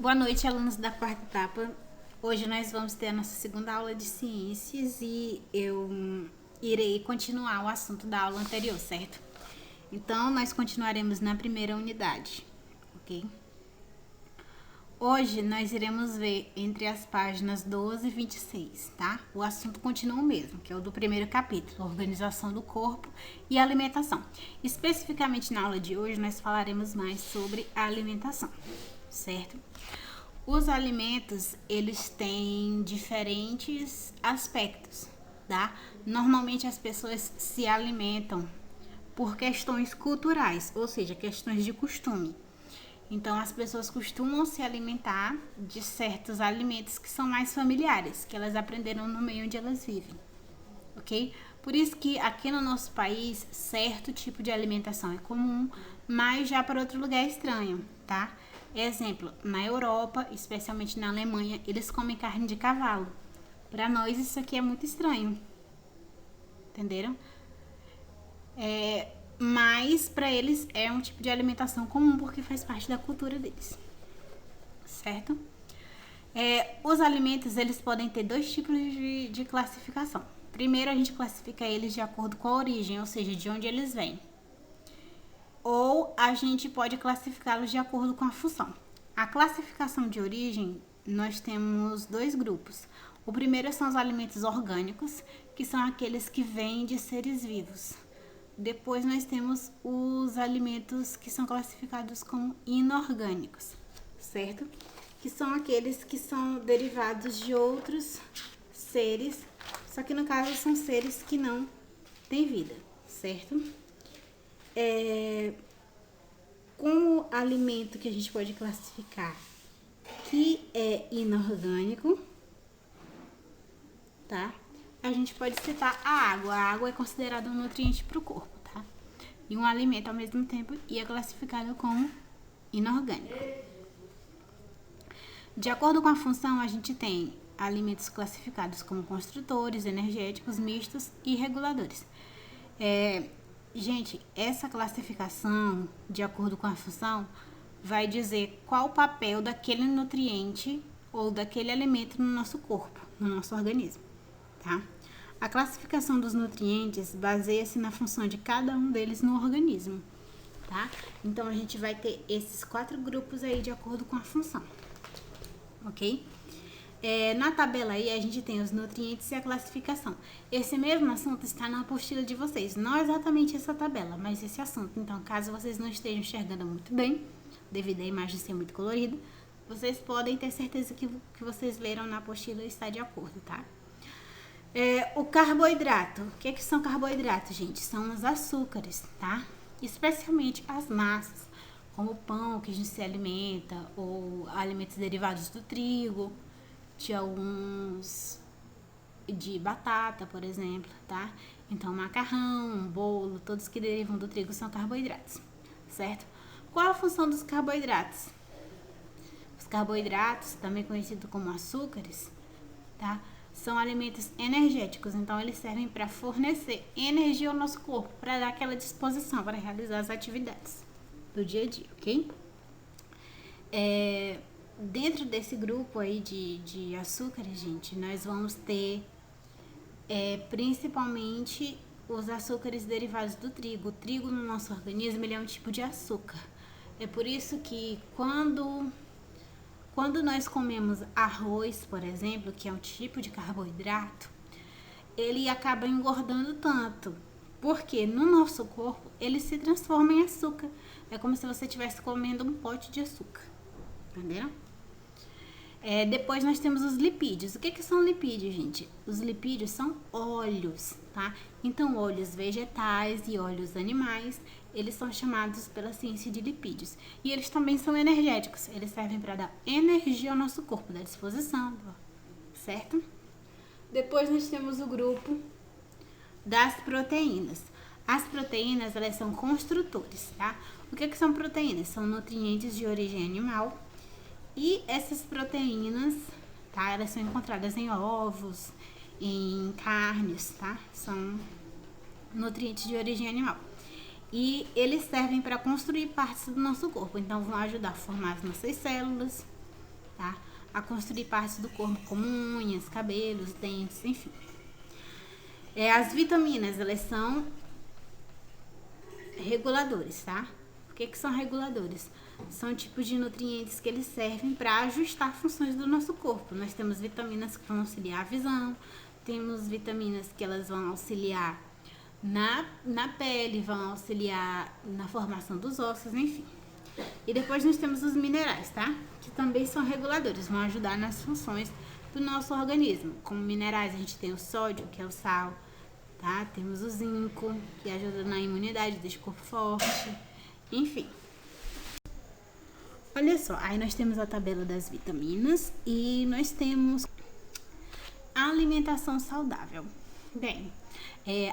Boa noite, alunos da quarta etapa. Hoje nós vamos ter a nossa segunda aula de ciências e eu irei continuar o assunto da aula anterior, certo? Então, nós continuaremos na primeira unidade, ok? Hoje nós iremos ver entre as páginas 12 e 26, tá? O assunto continua o mesmo, que é o do primeiro capítulo, organização do corpo e alimentação. Especificamente na aula de hoje, nós falaremos mais sobre a alimentação, certo? Os alimentos, eles têm diferentes aspectos, tá? Normalmente as pessoas se alimentam por questões culturais, ou seja, questões de costume. Então, as pessoas costumam se alimentar de certos alimentos que são mais familiares, que elas aprenderam no meio onde elas vivem, ok? Por isso que aqui no nosso país, certo tipo de alimentação é comum, mas já para outro lugar é estranho, tá? Exemplo, na Europa, especialmente na Alemanha, eles comem carne de cavalo. Para nós isso aqui é muito estranho, entenderam? Mas para eles é um tipo de alimentação comum porque faz parte da cultura deles, certo? Os alimentos, eles podem ter dois tipos de classificação. Primeiro, a gente classifica eles de acordo com a origem, ou seja, de onde eles vêm. Ou a gente pode classificá-los de acordo com a função. A classificação de origem, nós temos dois grupos. O primeiro são os alimentos orgânicos, que são aqueles que vêm de seres vivos. Depois nós temos os alimentos que são classificados como inorgânicos, certo? Que são aqueles que são derivados de outros seres, só que no caso são seres que não têm vida, certo? Com o alimento que a gente pode classificar que é inorgânico, tá? A gente pode citar a água. A água é considerada um nutriente para o corpo, tá? E um alimento ao mesmo tempo e é classificado como inorgânico. De acordo com a função, a gente tem alimentos classificados como construtores, energéticos, mistos e reguladores. Gente, essa classificação, de acordo com a função, vai dizer qual o papel daquele nutriente ou daquele alimento no nosso corpo, no nosso organismo, tá? A classificação dos nutrientes baseia-se na função de cada um deles no organismo, tá? Então, a gente vai ter esses 4 grupos aí de acordo com a função, ok? Na tabela aí, a gente tem os nutrientes e a classificação. Esse mesmo assunto está na apostila de vocês, não exatamente essa tabela, mas esse assunto. Então, caso vocês não estejam enxergando muito bem, devido à imagem ser muito colorida, vocês podem ter certeza que vocês leram na apostila e está de acordo, tá? O carboidrato. O que são carboidratos, gente? São os açúcares, tá? Especialmente as massas, como o pão que a gente se alimenta, ou alimentos derivados do trigo, de batata, por exemplo, tá? Então, macarrão, bolo, todos que derivam do trigo são carboidratos, certo? Qual a função dos carboidratos? Os carboidratos, também conhecidos como açúcares, tá? São alimentos energéticos, então eles servem para fornecer energia ao nosso corpo, para dar aquela disposição para realizar as atividades do dia a dia, ok? Dentro desse grupo aí de açúcares, gente, nós vamos ter principalmente os açúcares derivados do trigo. O trigo no nosso organismo, ele é um tipo de açúcar. É por isso que quando nós comemos arroz, por exemplo, que é um tipo de carboidrato, ele acaba engordando tanto, porque no nosso corpo ele se transforma em açúcar. É como se você estivesse comendo um pote de açúcar, entenderam? Depois nós temos os lipídios. O que são lipídios, gente? Os lipídios são óleos, tá? Então, óleos vegetais e óleos animais, eles são chamados pela ciência de lipídios. E eles também são energéticos. Eles servem para dar energia ao nosso corpo, dar disposição, certo? Depois nós temos o grupo das proteínas. As proteínas, elas são construtores, tá? O que são proteínas? São nutrientes de origem animal. E essas proteínas, tá? Elas são encontradas em ovos, em carnes, tá? São nutrientes de origem animal. E eles servem para construir partes do nosso corpo. Então, vão ajudar a formar as nossas células, tá? A construir partes do corpo como unhas, cabelos, dentes, enfim. As vitaminas, elas são reguladores, tá? O que são reguladores? São tipos de nutrientes que eles servem para ajustar funções do nosso corpo. Nós temos vitaminas que vão auxiliar a visão, temos vitaminas que elas vão auxiliar na pele, vão auxiliar na formação dos ossos, enfim. E depois nós temos os minerais, tá? Que também são reguladores, vão ajudar nas funções do nosso organismo. Como minerais, a gente tem o sódio, que é o sal, tá? Temos o zinco, que ajuda na imunidade, deixa o corpo forte, enfim. Olha só, aí nós temos a tabela das vitaminas e nós temos a alimentação saudável. Bem,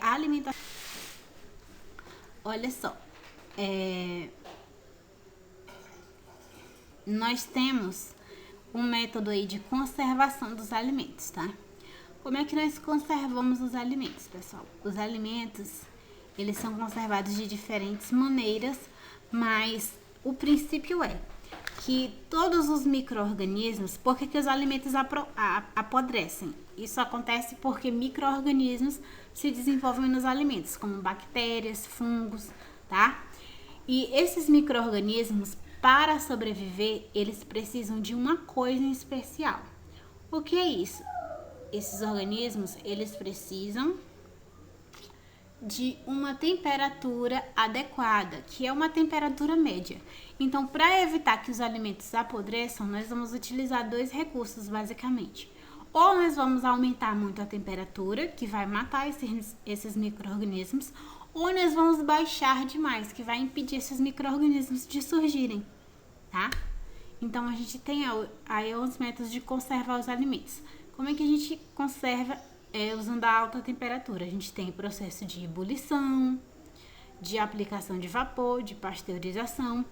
a alimentação... Olha só, nós temos um método aí de conservação dos alimentos, tá? Como é que nós conservamos os alimentos, pessoal? Os alimentos, eles são conservados de diferentes maneiras, mas o princípio é que todos os micro-organismos... Por que os alimentos apodrecem? Isso acontece porque micro-organismos se desenvolvem nos alimentos, como bactérias, fungos, tá? E esses micro-organismos, para sobreviver, eles precisam de uma coisa em especial. O que é isso? Esses organismos, eles precisam de uma temperatura adequada, que é uma temperatura média. Então, para evitar que os alimentos apodreçam, nós vamos utilizar dois recursos, basicamente. Ou nós vamos aumentar muito a temperatura, que vai matar esses micro-organismos, ou nós vamos baixar demais, que vai impedir esses micro-organismos de surgirem, tá? Então, a gente tem aí os métodos de conservar os alimentos. Como é que a gente conserva usando a alta temperatura? A gente tem o processo de ebulição, de aplicação de vapor, de pasteurização.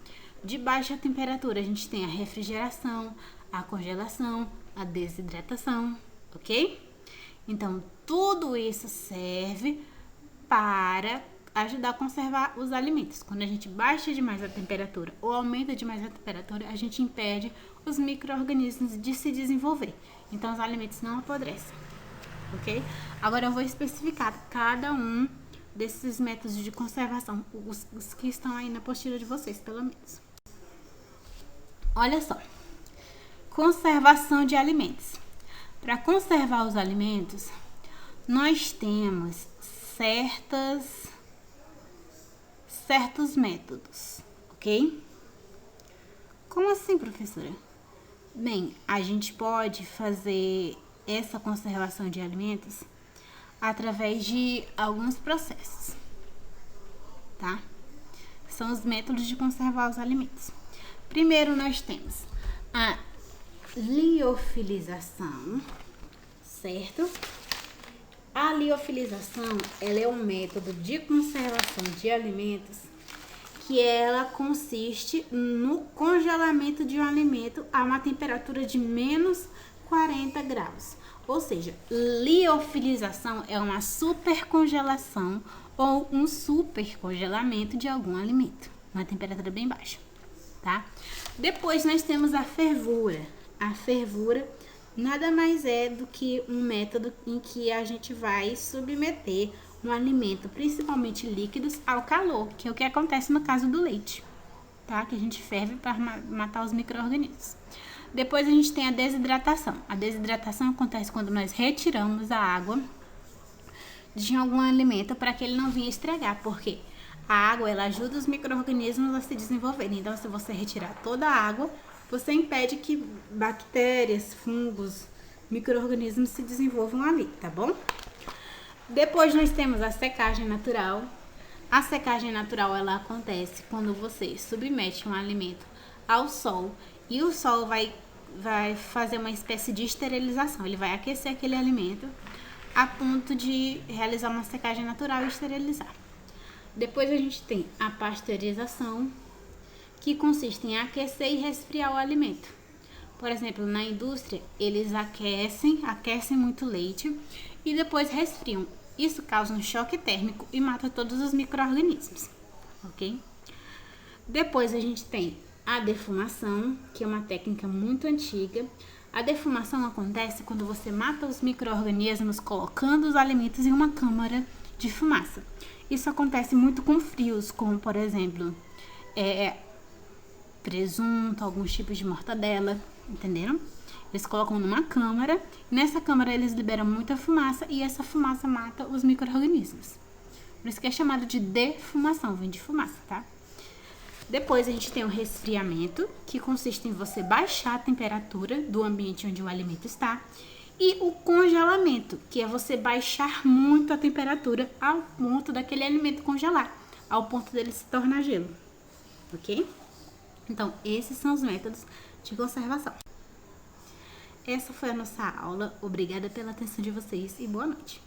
De baixa temperatura, a gente tem a refrigeração, a congelação, a desidratação, ok? Então, tudo isso serve para ajudar a conservar os alimentos. Quando a gente baixa demais a temperatura ou aumenta demais a temperatura, a gente impede os micro-organismos de se desenvolver. Então, os alimentos não apodrecem, ok? Agora, eu vou especificar cada um desses métodos de conservação, os que estão aí na apostila de vocês, pelo menos. Olha só, conservação de alimentos. Para conservar os alimentos, nós temos certos métodos, ok? Como assim, professora? Bem, a gente pode fazer essa conservação de alimentos através de alguns processos, tá? São os métodos de conservar os alimentos. Primeiro, nós temos a liofilização, certo? A liofilização, ela é um método de conservação de alimentos que ela consiste no congelamento de um alimento a uma temperatura de menos 40 graus. Ou seja, liofilização é uma supercongelação ou um supercongelamento de algum alimento, uma temperatura bem baixa, tá? Depois nós temos a fervura. A fervura nada mais é do que um método em que a gente vai submeter um alimento, principalmente líquidos, ao calor, que é o que acontece no caso do leite, tá? Que a gente ferve para matar os micro-organismos. Depois a gente tem a desidratação. A desidratação acontece quando nós retiramos a água de algum alimento para que ele não venha estragar, porque a água, ela ajuda os micro-organismos a se desenvolverem. Então, se você retirar toda a água, você impede que bactérias, fungos, micro-organismos se desenvolvam ali, tá bom? Depois nós temos a secagem natural. A secagem natural, ela acontece quando você submete um alimento ao sol e o sol vai fazer uma espécie de esterilização. Ele vai aquecer aquele alimento a ponto de realizar uma secagem natural e esterilizar. Depois a gente tem a pasteurização, que consiste em aquecer e resfriar o alimento. Por exemplo, na indústria, eles aquecem muito leite e depois resfriam. Isso causa um choque térmico e mata todos os micro-organismos, ok? Depois a gente tem a defumação, que é uma técnica muito antiga. A defumação acontece quando você mata os micro-organismos colocando os alimentos em uma câmara de fumaça. Isso acontece muito com frios, como por exemplo, presunto, alguns tipos de mortadela, entenderam? Eles colocam numa câmara, e nessa câmara eles liberam muita fumaça e essa fumaça mata os micro-organismos. Por isso que é chamado de defumação, vem de fumaça, tá? Depois a gente tem o resfriamento, que consiste em você baixar a temperatura do ambiente onde o alimento está. E o congelamento, que é você baixar muito a temperatura ao ponto daquele alimento congelar, ao ponto dele se tornar gelo, ok? Então, esses são os métodos de conservação. Essa foi a nossa aula. Obrigada pela atenção de vocês e boa noite.